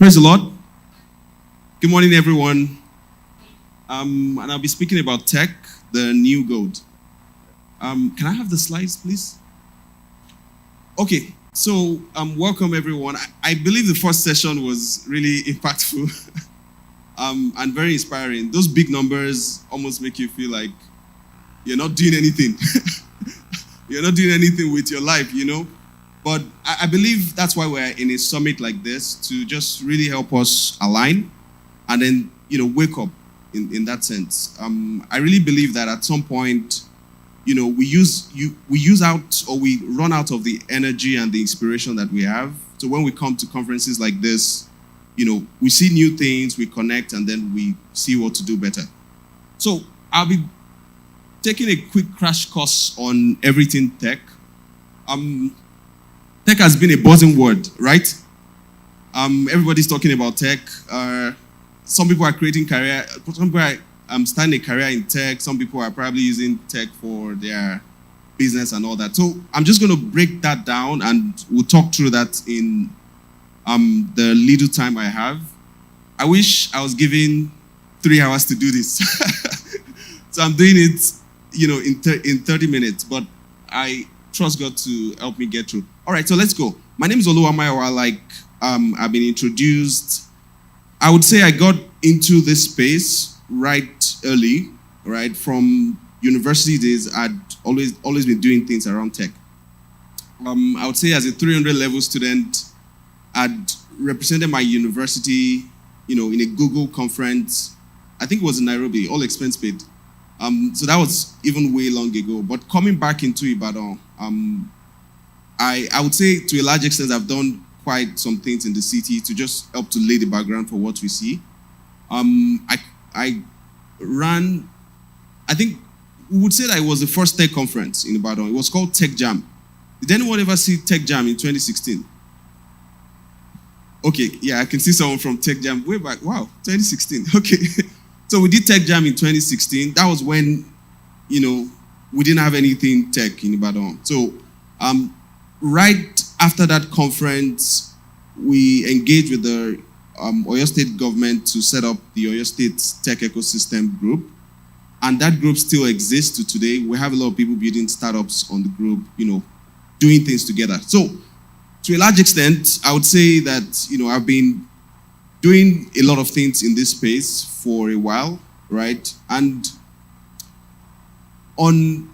Praise the Lord. Good morning, everyone. And I'll be speaking about tech, the new gold. Can I have the slides, please? Okay, so welcome, everyone. I believe the first session was really impactful and very inspiring. Those big numbers almost make you feel like you're not doing anything. You're not doing anything with your life, you know? But I believe that's why we're in a summit like this, to just really help us align and then, wake up in that sense. I really believe that at some point, we run out of the energy and the inspiration that we have. So when we come to conferences like this, we see new things, we connect, and then we see what to do better. So I'll be taking a quick crash course on everything tech. Tech has been a buzzing word, right? Everybody's talking about tech. Some people are creating career. Some people are starting a career in tech. Some people are probably using tech for their business and all that. So I'm just going to break that down, and we'll talk through that in the little time I have. I wish I was given 3 hours to do this. So I'm doing it, in 30 minutes. But I trust God to help me get through. All right, so let's go. My name is Oluwamayowa. Like I've been introduced. I would say I got into this space right early, right? From university days, I'd always been doing things around tech. I would say as a 300 level student, I'd represented my university, in a Google conference. I think it was in Nairobi, all expense paid. So that was even way long ago. But coming back into Ibadan, I would say to a large extent I've done quite some things in the city to just help to lay the background for what we see. I ran, I think we would say that it was the first tech conference in Ibadan. It was called Tech Jam. Did anyone ever see Tech Jam in 2016? Okay, yeah, I can see someone from Tech Jam way back. Wow, 2016. Okay. So we did Tech Jam in 2016. That was when, we didn't have anything tech in Ibadan. So right after that conference, we engaged with the Oyo State government to set up the Oyo State Tech Ecosystem Group. And that group still exists to today. We have a lot of people building startups on the group, doing things together. So to a large extent, I would say that, I've been doing a lot of things in this space for a while, right? And on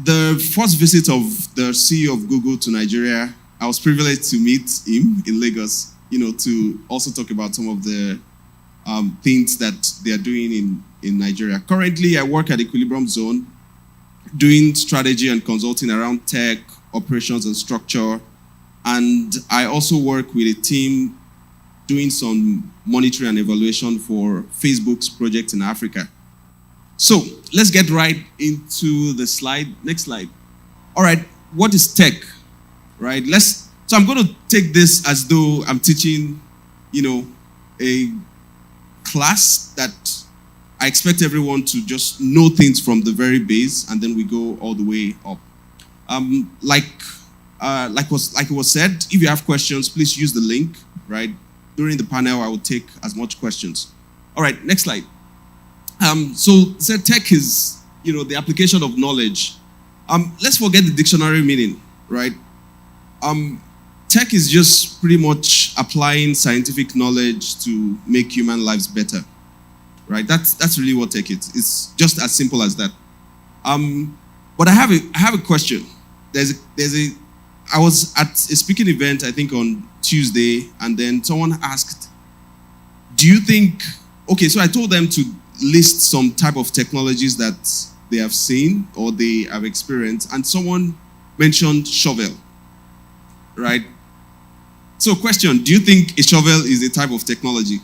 the first visit of the CEO of Google to Nigeria, I was privileged to meet him in Lagos, to also talk about some of the things that they are doing in Nigeria. Currently, I work at Equilibrium Zone, doing strategy and consulting around tech, operations and structure. And I also work with a team doing some monitoring and evaluation for Facebook's project in Africa. So let's get right into the slide. Next slide. All right, what is tech? Right? So I'm going to take this as though I'm teaching, a class that I expect everyone to just know things from the very base, and then we go all the way up. Like it was said, if you have questions, please use the link. Right? During the panel, I will take as much questions. All right, next slide. So tech is, the application of knowledge. Let's forget the dictionary meaning, right? Tech is just pretty much applying scientific knowledge to make human lives better, right? That's really what tech is. It's just as simple as that. But I have a question. I was at a speaking event, I think on Tuesday, and then someone asked, do you think, okay, so I told them to list some type of technologies that they have seen or they have experienced, and someone mentioned shovel, right? So question, do you think a shovel is a type of technology?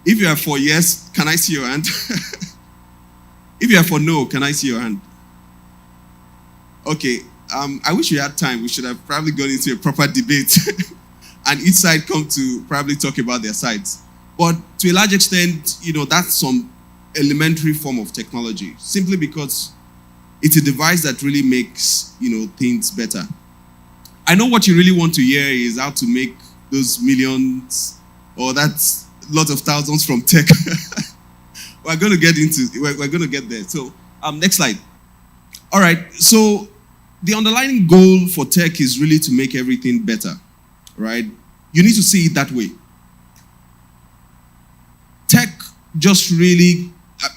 If you are for yes, can I see your hand? If you are for no, can I see your hand? Okay. I wish we had time. We should have probably gone into a proper debate and each side come to probably talk about their sides. But to a large extent, that's some elementary form of technology, simply because it's a device that really makes, things better. I know what you really want to hear is how to make those millions or that's lot of thousands from tech. we're going to get there. So next slide. All right. So the underlying goal for tech is really to make everything better, right? You need to see it that way. Tech just really,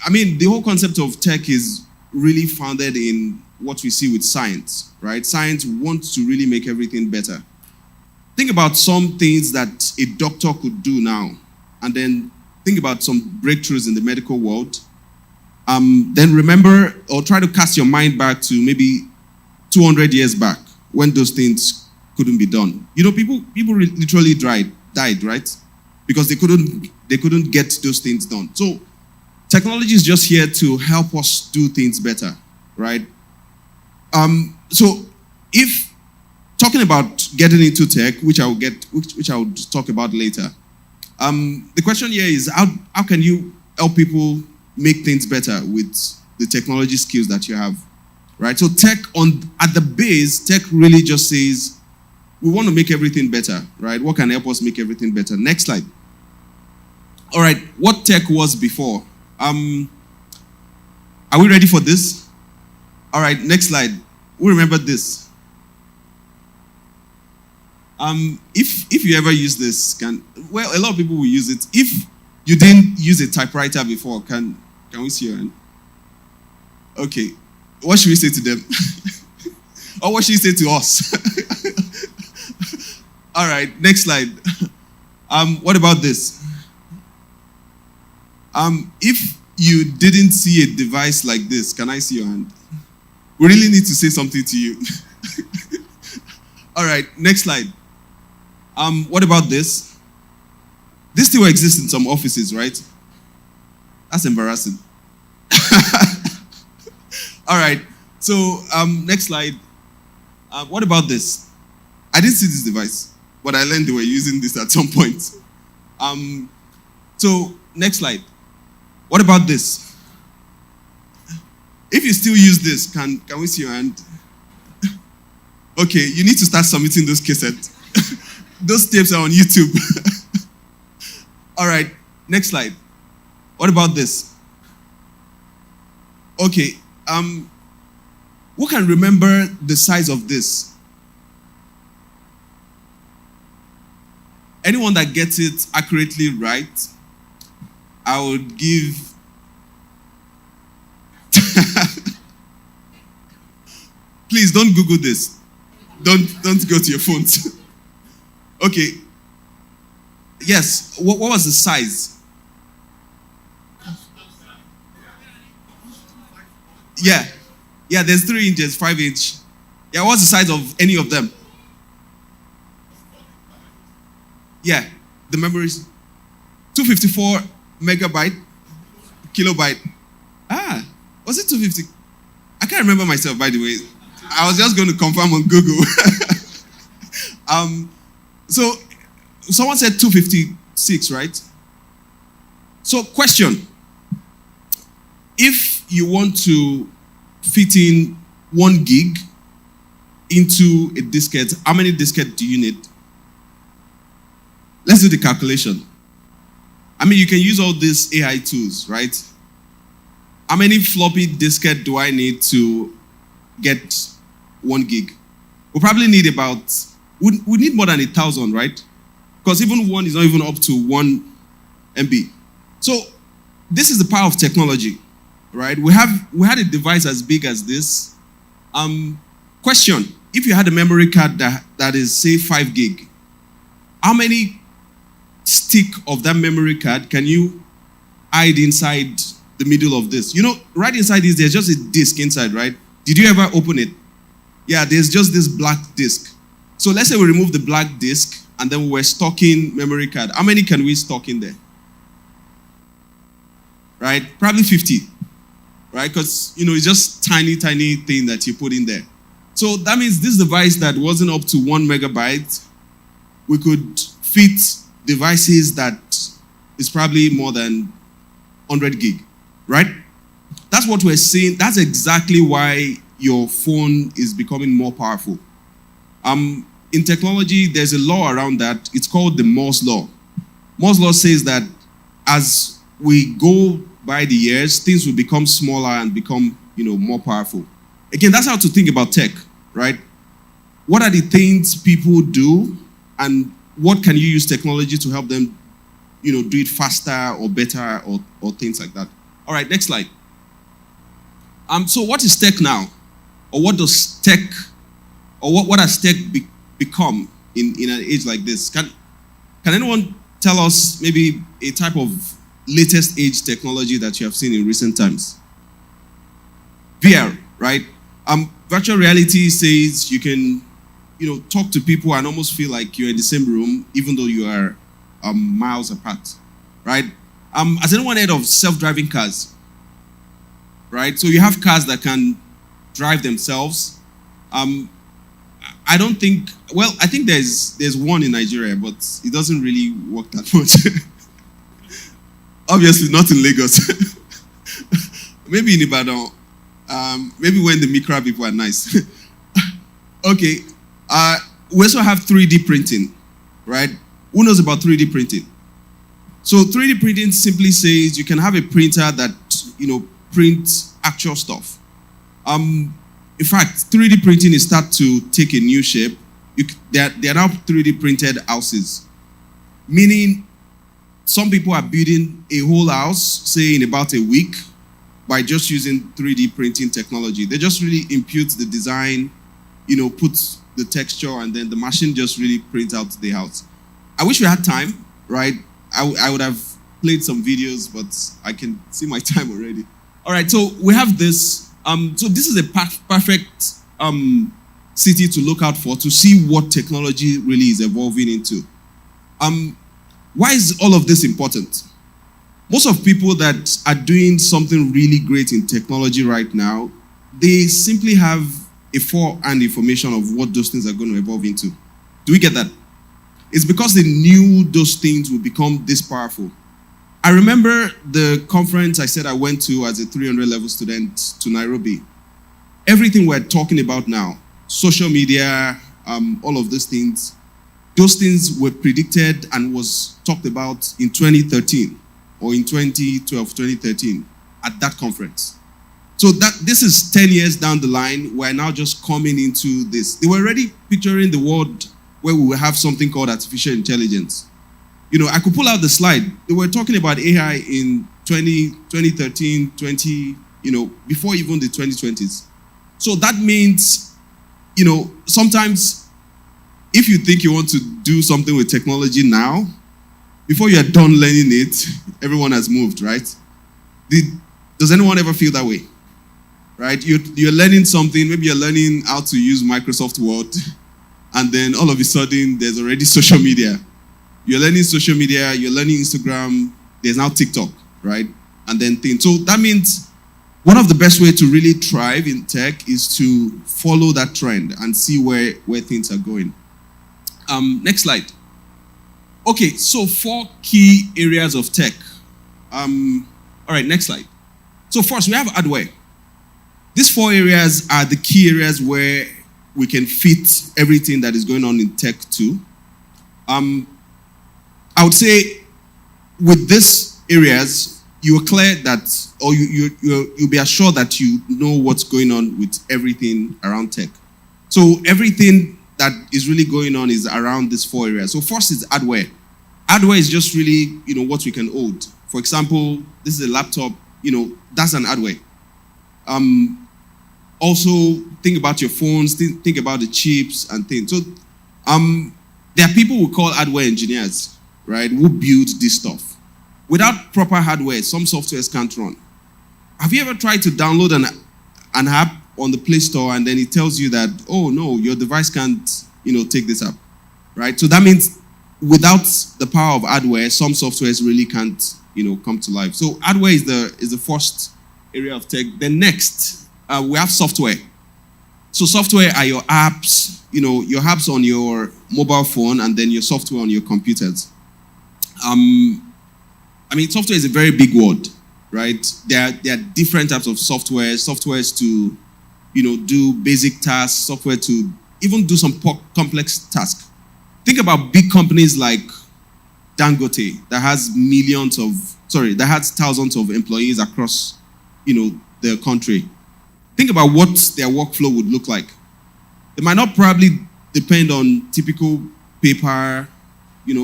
I mean, the whole concept of tech is really founded in what we see with science, right? Science wants to really make everything better. Think about some things that a doctor could do now, and then think about some breakthroughs in the medical world. Then remember or try to cast your mind back to maybe 200 years back when those things couldn't be done. You know, people literally died, right? Because they couldn't get those things done. So technology is just here to help us do things better, right? So if talking about getting into tech, which I will talk about later, the question here is how can you help people make things better with the technology skills that you have, right? So tech at the base, tech really just says we want to make everything better, right? What can help us make everything better? Next slide. All right, what tech was before? Are we ready for this? All right, next slide. We remember this. If you ever use this, a lot of people will use it. If you didn't use a typewriter before, can we see your hand? Okay, what should we say to them? Or what should you say to us? All right, next slide. What about this? If you didn't see a device like this, can I see your hand? We really need to say something to you. All right, next slide. What about this? This still exists in some offices, right? That's embarrassing. All right, so next slide. What about this? I didn't see this device, but I learned they were using this at some point. So next slide. What about this? If you still use this, can we see your hand? Okay, you need to start submitting those cassettes. Those tapes are on YouTube. All right, next slide. What about this? Okay, who can remember the size of this? Anyone that gets it accurately right, I would give... Please don't Google this. Don't go to your phones. Okay. Yes, what was the size? Yeah, there's 3 inches, 5 inch. Yeah, what's the size of any of them? Yeah, the memory is 254 megabyte, kilobyte. Was it 250? I can't remember myself, by the way. I was just going to confirm on Google. So someone said 256, right? So question, if you want to fit in 1 gig into a diskette, how many diskettes do you need? Let's do the calculation. I mean, you can use all these AI tools, right? How many floppy diskettes do I need to get 1 gig? We'll probably need we need more than 1,000, right? Because even one is not even up to 1 MB. So this is the power of technology, right? We had a device as big as this. Question, if you had a memory card that is, say, 5 gig, how many stick of that memory card can you hide inside the middle of this? You know, right inside this, there's just a disk inside, right? Did you ever open it? Yeah, there's just this black disk. So let's say we remove the black disk and then we're stocking memory card. How many can we stock in there? Right? Probably 50. Right? Because, you know, it's just tiny thing that you put in there. So that means this device that wasn't up to 1 megabyte, we could fit devices that is probably more than 100 gig. Right? That's what we're seeing. That's exactly why your phone is becoming more powerful. in technology, there's a law around that. It's called the Moore's Law. Moore's Law says that as we go by the years, things will become smaller and become, more powerful. Again, that's how to think about tech, right? What are the things people do, and what can you use technology to help them, do it faster or better or things like that? All right, next slide. So what is tech now? Or what does tech, or what has tech become in an age like this? Can anyone tell us maybe a type of latest age technology that you have seen in recent times? VR, right? Virtual reality says you can, talk to people and almost feel like you're in the same room, even though you are miles apart, right? Has anyone heard of self-driving cars? Right? So you have cars that can drive themselves. I don't think, I think there's one in Nigeria, but it doesn't really work that much. Obviously not in Lagos. Maybe in Ibadan. Maybe when the Mikra people are nice. Okay. We also have 3D printing, right? Who knows about 3D printing? So 3D printing simply says you can have a printer that, prints actual stuff. In fact, 3D printing is start to take a new shape. They are now 3D printed houses. Meaning, some people are building a whole house, say in about a week, by just using 3D printing technology. They just really impute the design, put the texture, and then the machine just really prints out the house. I wish we had time, right? I would have played some videos, but I can see my time already. All right, so we have this. So this is a perfect city to look out for, to see what technology really is evolving into. Why is all of this important? Most of people that are doing something really great in technology right now, they simply have a forehand information of what those things are going to evolve into. Do we get that? It's because they knew those things would become this powerful. I remember the conference I said I went to as a 300 level student to Nairobi. Everything we're talking about now, social media, all of those things were predicted and was talked about in 2013 or in 2012, 2013 at that conference. So this is 10 years down the line. We're now just coming into this. They were already picturing the world where we will have something called artificial intelligence. I could pull out the slide. They were talking about AI in 2013, before even the 2020s. So that means, sometimes if you think you want to do something with technology now, before you are done learning it, everyone has moved, right? Does anyone ever feel that way? Right? You're learning something, maybe you're learning how to use Microsoft Word, and then all of a sudden there's already social media. You're learning social media, you're learning Instagram, there's now TikTok, right? And then things. So that means one of the best ways to really thrive in tech is to follow that trend and see where things are going. Next slide. Okay, so 4 key areas of tech. All right, next slide. So first, we have hardware. These 4 areas are the key areas where we can fit everything that is going on in tech too. I would say with these areas, you are clear that, or you'll be assured that you know what's going on with everything around tech. So everything that is really going on is around these 4 areas. So first is hardware. Hardware is just really, what we can hold. For example, this is a laptop, that's an hardware. Also, think about your phones, think about the chips and things. So there are people we call hardware engineers, right, who build this stuff. Without proper hardware, some softwares can't run. Have you ever tried to download an app on the Play Store and then it tells you that, oh no, your device can't, take this app, right? So that means without the power of hardware, some softwares really can't, come to life. So hardware is the first area of tech. Then next, we have software. So software are your apps, your apps on your mobile phone and then your software on your computers. Software is a very big word, right? There are different types of softwares to, do basic tasks, software to even do some complex tasks. Think about big companies like Dangote that has that has thousands of employees across, the country. Think about what their workflow would look like. They might not probably depend on typical paper,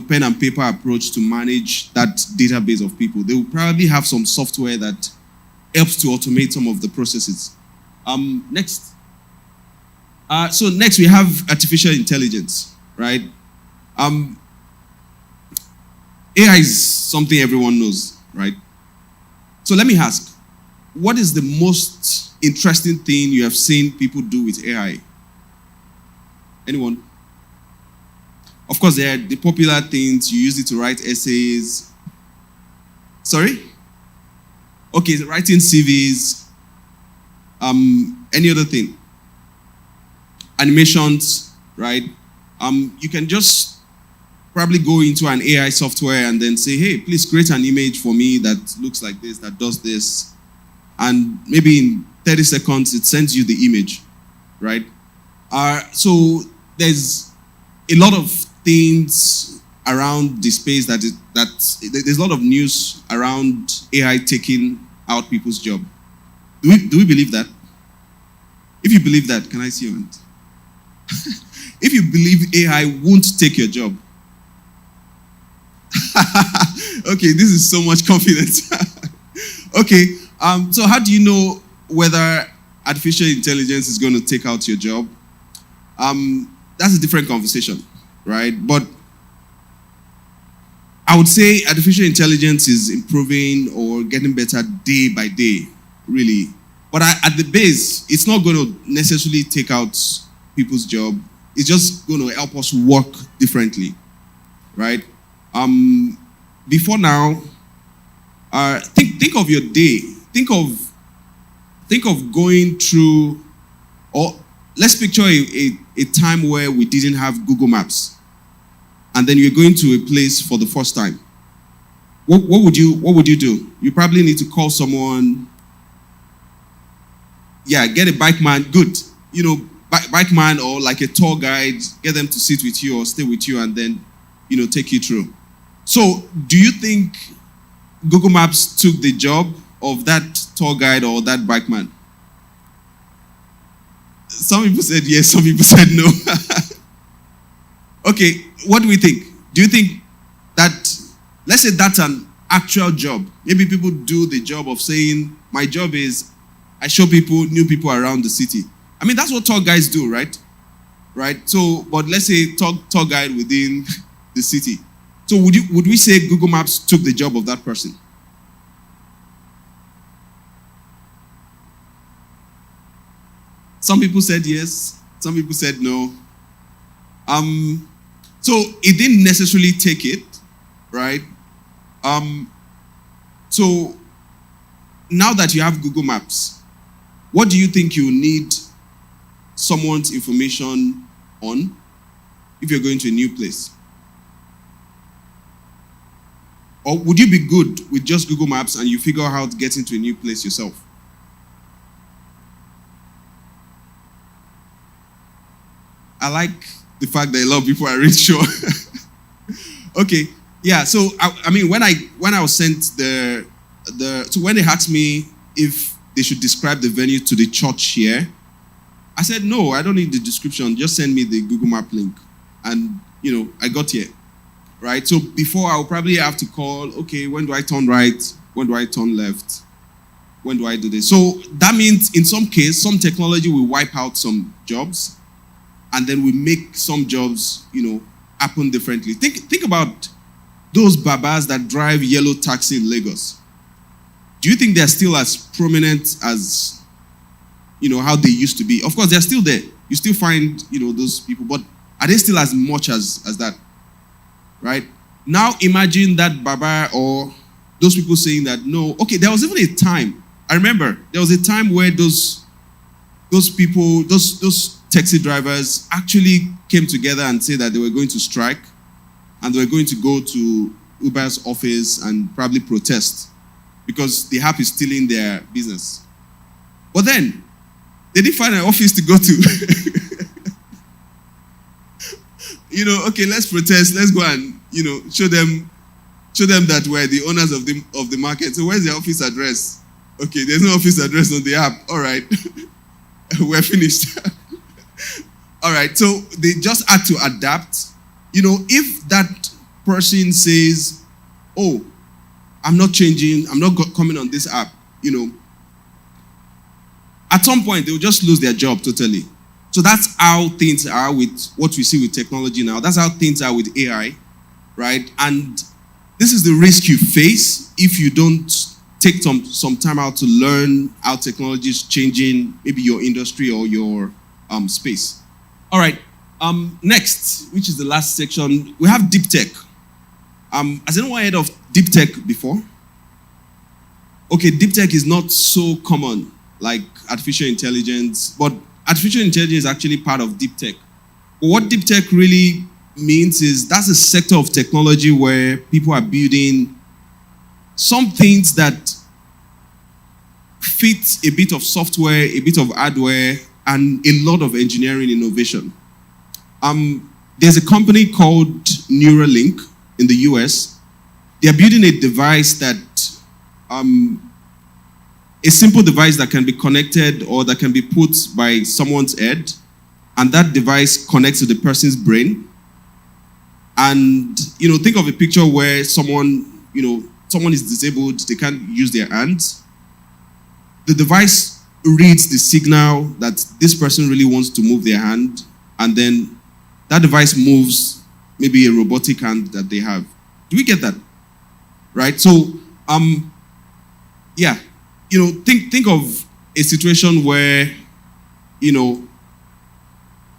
pen and paper approach to manage that database of people. They will probably have some software that helps to automate some of the processes. Next. So next we have artificial intelligence, right? AI is something everyone knows, right? So let me ask, what is the most interesting thing you have seen people do with AI? Anyone? Of course, there are the popular things. You use it to write essays. Sorry? Okay, writing CVs. Any other thing? Animations, right? You can just probably go into an AI software and then say, hey, please create an image for me that looks like this, that does this. And maybe in 30 seconds, it sends you the image, right? So there's a lot of things around the space there's a lot of news around AI taking out people's job. Do we believe that? If you believe that, can I see your hand? If you believe AI won't take your job. Okay, this is so much confidence. Okay, so how do you know whether artificial intelligence is going to take out your job? That's a different conversation, right? But I would say artificial intelligence is improving or getting better day by day, really. But at the base, it's not going to necessarily take out people's job. It's just going to help us work differently, right? Before now, think of your day. Think of going through, or let's picture a time where we didn't have Google Maps, and then you're going to a place for the first time. What would you do? You probably need to call someone. Yeah, get a bike man. Good, bike man or like a tour guide. Get them to sit with you or stay with you, and then take you through. So, do you think Google Maps took the job of that tour guide or that bike man? Some people said yes, some people said no. Okay, what do we think? Do you think that, let's say that's an actual job. Maybe people do the job of saying, my job is, I show new people around the city. I mean, that's what tour guides do, right? Right? So, but let's say tour guide within the city. So would we say Google Maps took the job of that person? Some people said yes, some people said no. So it didn't necessarily take it, right? So now that you have Google Maps, what do you think you need someone's information on if you're going to a new place? Or would you be good with just Google Maps and you figure out how to get into a new place yourself? I like the fact that a lot of people are really sure. Okay, yeah. So I mean, when I was sent so when they asked me if they should describe the venue to the church here, I said no, I don't need the description. Just send me the Google Map link, and I got here. Right? So before I will probably have to call, okay, when do I turn right? When do I turn left? When do I do this? So that means in some case, some technology will wipe out some jobs and then we make some jobs, happen differently. Think about those babas that drive yellow taxi in Lagos. Do you think they're still as prominent as, how they used to be? Of course, they're still there. You still find, those people, but are they still as much as that? Right? Now imagine that Baba or those people saying that no. Okay, there was even a time. I remember there was a time where those people, those taxi drivers actually came together and said that they were going to strike and they were going to go to Uber's office and probably protest because the app is stealing their business. But then they didn't find an office to go to. Okay, let's protest. Let's go and show them that we're the owners of the market. So where's the office address? Okay, there's no office address on the app. All right, we're finished. All right, so they just had to adapt. If that person says, "Oh, I'm not changing. I'm not coming on this app," at some point they'll just lose their job totally. So that's how things are with what we see with technology now. That's how things are with AI, right? And this is the risk you face if you don't take some time out to learn how technology is changing maybe your industry or your space. All right, next, which is the last section, we have deep tech. Has anyone heard of deep tech before? Okay, deep tech is not so common like artificial intelligence, but artificial intelligence is actually part of deep tech. But what deep tech really means is that's a sector of technology where people are building some things that fit a bit of software, a bit of hardware, and a lot of engineering innovation. There's a company called Neuralink in the US. They're building a device that, a simple device that can be connected or that can be put by someone's head, and that device connects to the person's brain. And, think of a picture where someone is disabled, they can't use their hands. The device reads the signal that this person really wants to move their hand, and then that device moves maybe a robotic hand that they have. Do we get that? Right? So, yeah, think of a situation where,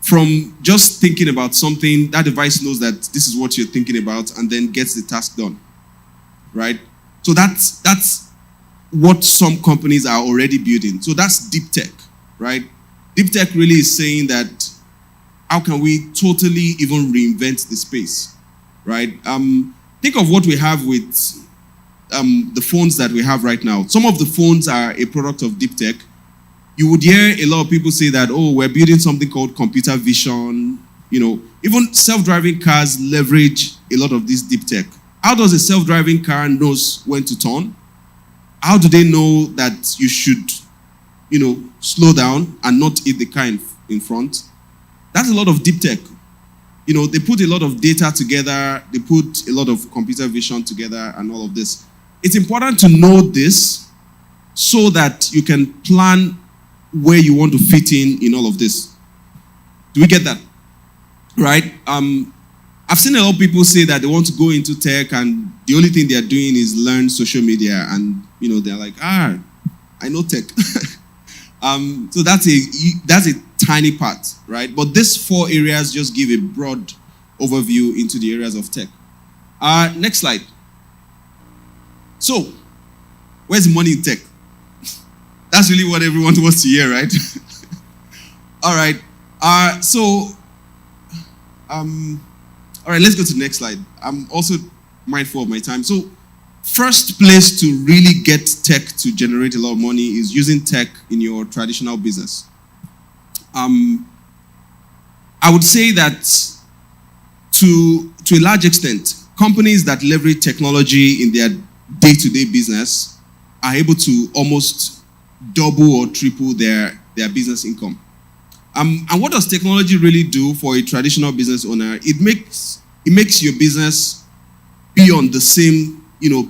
from just thinking about something, that device knows that this is what you're thinking about and then gets the task done, right? So that's what some companies are already building. So that's deep tech, right? Deep tech really is saying that how can we totally even reinvent the space, right? Think of what we have with the phones that we have right now. Some of the phones are a product of deep tech. You would hear a lot of people say that, oh, we're building something called computer vision. Even self-driving cars leverage a lot of this deep tech. How does a self-driving car knows when to turn? How do they know that you should, slow down and not hit the car in front? That's a lot of deep tech. They put a lot of data together. They put a lot of computer vision together and all of this. It's important to know this so that you can plan where you want to fit in all of this. Do we get that? Right? I've seen a lot of people say that they want to go into tech and the only thing they're doing is learn social media, and they're like, I know tech. So that's a tiny part, right? But these 4 areas just give a broad overview into the areas of tech. Next slide. So, where's the money in tech? That's really what everyone wants to hear, right? All right. All right, let's go to the next slide. I'm also mindful of my time. So, first place to really get tech to generate a lot of money is using tech in your traditional business. I would say that to a large extent, companies that leverage technology in their day-to-day business are able to almost double or triple their business income. And what does technology really do for a traditional business owner? It makes your business be on the same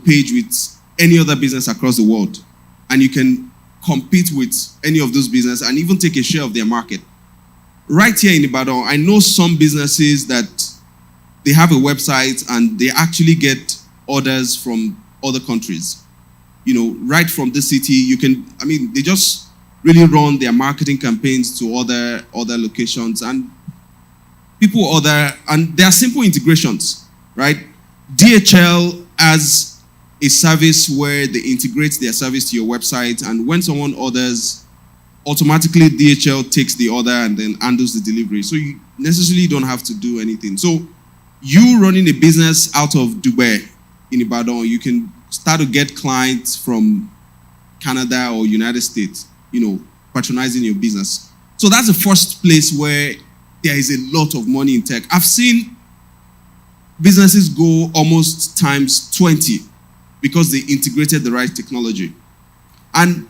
page with any other business across the world, and you can compete with any of those businesses and even take a share of their market. Right here in Ibadan, I know some businesses that they have a website and they actually get orders from other countries. Right from the city, they just really run their marketing campaigns to other locations, and people order, and there are simple integrations, right? DHL has a service where they integrate their service to your website, and when someone orders, automatically DHL takes the order and then handles the delivery. So you necessarily don't have to do anything. So you running a business out of Dubai in Ibadan, you can start to get clients from Canada or United States, patronizing your business. So that's the first place where there is a lot of money in tech. I've seen businesses go almost times 20 because they integrated the right technology. And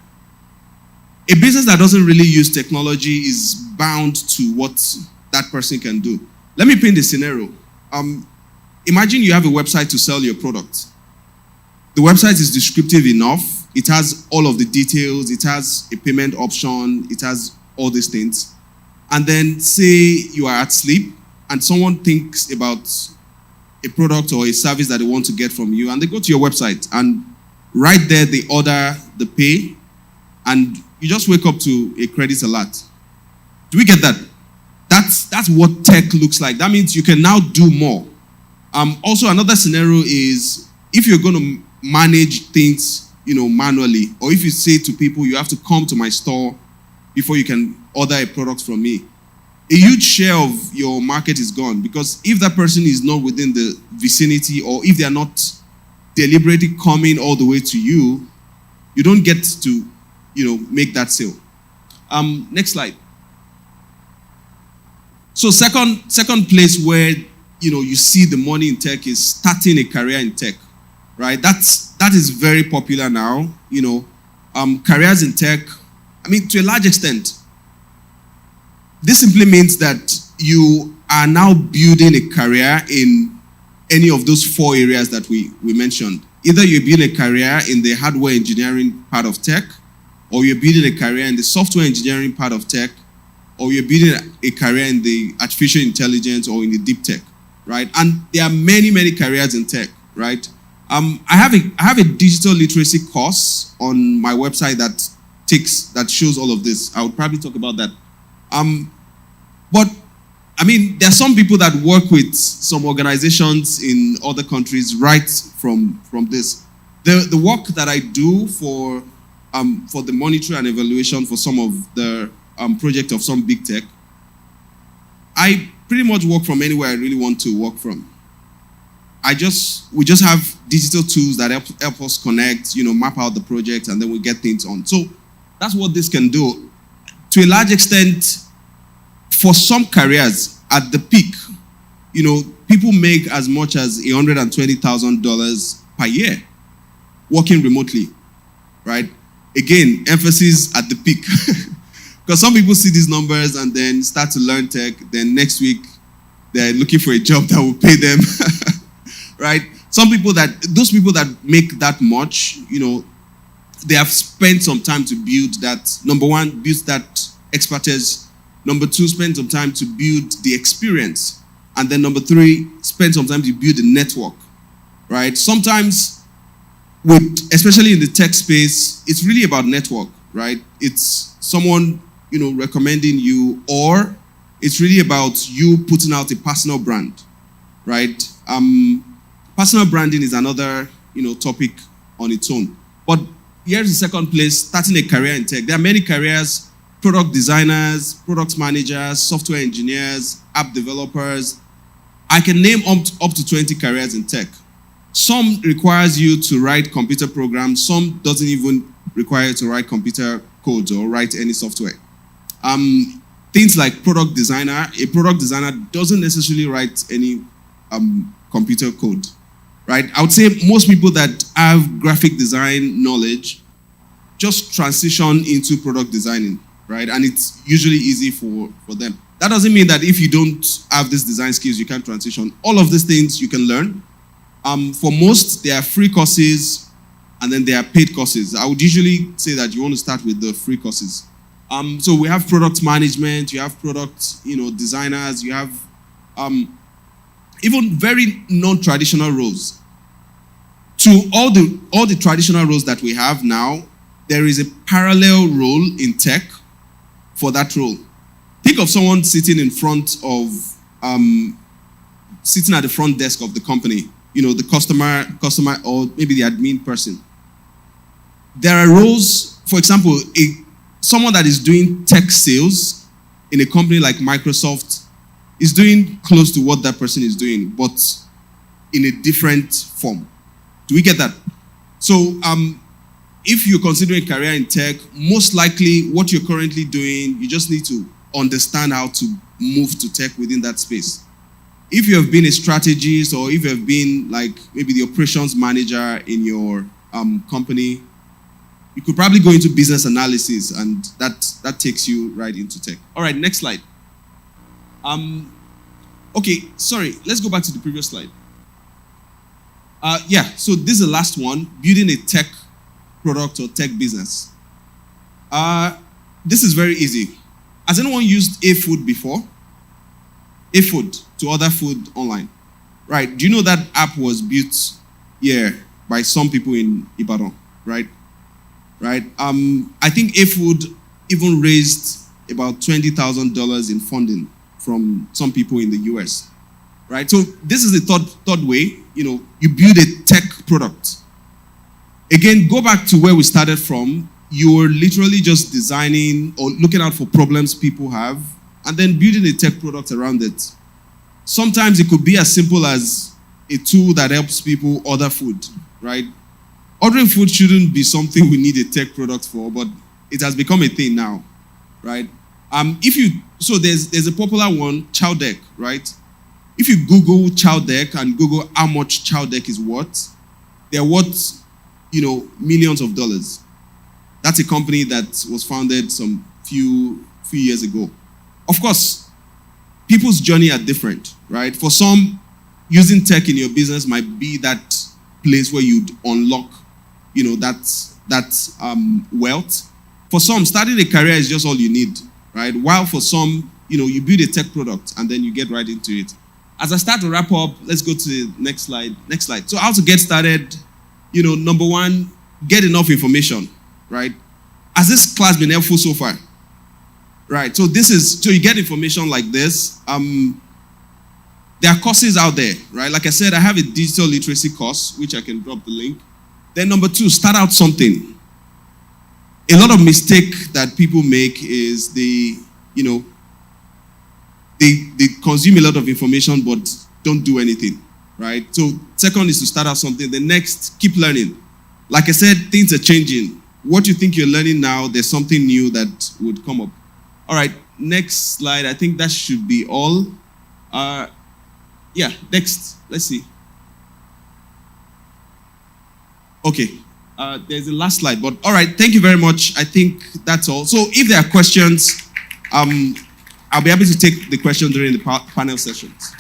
a business that doesn't really use technology is bound to what that person can do. Let me paint a scenario. Imagine you have a website to sell your product. The website is descriptive enough. It has all of the details. It has a payment option. It has all these things. And then say you are at sleep and someone thinks about a product or a service that they want to get from you, and they go to your website, and right there they order the pay, and you just wake up to a credit alert. Do we get that? That's what tech looks like. That means you can now do more. Also, another scenario is if you're going to manage things, manually, or if you say to people, you have to come to my store before you can order a product from me, a huge share of your market is gone, because if that person is not within the vicinity, or if they are not deliberately coming all the way to you, you don't get to, make that sale. Next slide. So second place where, you see the money in tech is starting a career in tech, right? That is very popular now. Careers in tech, to a large extent, this simply means that you are now building a career in any of those 4 areas that we mentioned. Either you're building a career in the hardware engineering part of tech, or you're building a career in the software engineering part of tech, or you're building a career in the artificial intelligence or in the deep tech, right? And there are many, many careers in tech, right? I have a digital literacy course on my website that shows all of this. I would probably talk about that. But there are some people that work with some organizations in other countries right from this. The work that I do for the monitoring and evaluation for some of the project of some big tech, I pretty much work from anywhere I really want to work from. We just have digital tools that help us connect, map out the project, and then we get things on. So that's what this can do. To a large extent, for some careers at the peak, people make as much as $120,000 per year working remotely, right? Again, emphasis at the peak. Because some people see these numbers and then start to learn tech, then next week they're looking for a job that will pay them, right? Those people that make that much, they have spent some time to build that. Number one, build that expertise. Number two, spend some time to build the experience. And then number three, spend some time to build the network, right? Sometimes, especially in the tech space, it's really about network, right? It's someone, recommending you, or it's really about you putting out a personal brand, right? Personal branding is another, topic on its own. But here's the second place, starting a career in tech. There are many careers: product designers, product managers, software engineers, app developers. I can name up to 20 careers in tech. Some requires you to write computer programs. Some doesn't even require you to write computer codes or write any software. Things like product designer. A product designer doesn't necessarily write any computer code, right? I would say most people that have graphic design knowledge just transition into product designing, right? And it's usually easy for them. That doesn't mean that if you don't have these design skills, you can't transition. All of these things you can learn. For most, there are free courses, and then there are paid courses. I would usually say that you want to start with the free courses. So we have product management, you have product, designers, you have even very non-traditional roles. To all the traditional roles that we have now, there is a parallel role in tech for that role. Think of someone sitting in front of, sitting at the front desk of the company, the customer, or maybe the admin person. There are roles, for example, someone that is doing tech sales in a company like Microsoft is doing close to what that person is doing, but in a different form. Do we get that? So, if you're considering a career in tech, most likely what you're currently doing, you just need to understand how to move to tech within that space. if you have been a strategist or if you have been like maybe the operations manager in your company, you could probably go into business analysis, and that takes you right into tech. All right, next slide. Okay, sorry, let's go back to the previous slide. Yeah, so this is the last one, building a tech product or tech business. This is very easy. Has anyone used A-Food before? A-Food to order food online. Right, do you know that app was built here by some people in Ibadan, right? Right. I think A-Food even raised about $20,000 in funding from some people in the US, right? So this is the third way. You build a tech product. Again, go back to where we started from. You're literally just designing or looking out for problems people have, and then building a tech product around it. Sometimes it could be as simple as a tool that helps people order food, right? Ordering food shouldn't be something we need a tech product for, but it has become a thing now, right? So there's a popular one, Chowdeck, right? If you Google Chowdeck and Google how much Chowdeck is worth, they're worth, millions of dollars. That's a company that was founded some few years ago. Of course, people's journey are different, right? For some, using tech in your business might be that place where you'd unlock that wealth. For some, starting a career is just all you need, right? While for some, you build a tech product and then you get right into it. As I start to wrap up, let's go to the next slide. Next slide. So how to get started? Number one, get enough information, right? Has this class been helpful so far? Right. So you get information like this. There are courses out there, right? Like I said, I have a digital literacy course, which I can drop the link. Then number two, start out something. A lot of mistake that people make is they consume a lot of information but don't do anything, right? So second is to start out something. The next, keep learning. Like I said, things are changing. What you think you're learning now, there's something new that would come up. All right, next slide. I think that should be all. Yeah, next. Let's see. Okay, there's the last slide, but all right, thank you very much. I think that's all. So if there are questions, I'll be able to take the question during the panel sessions.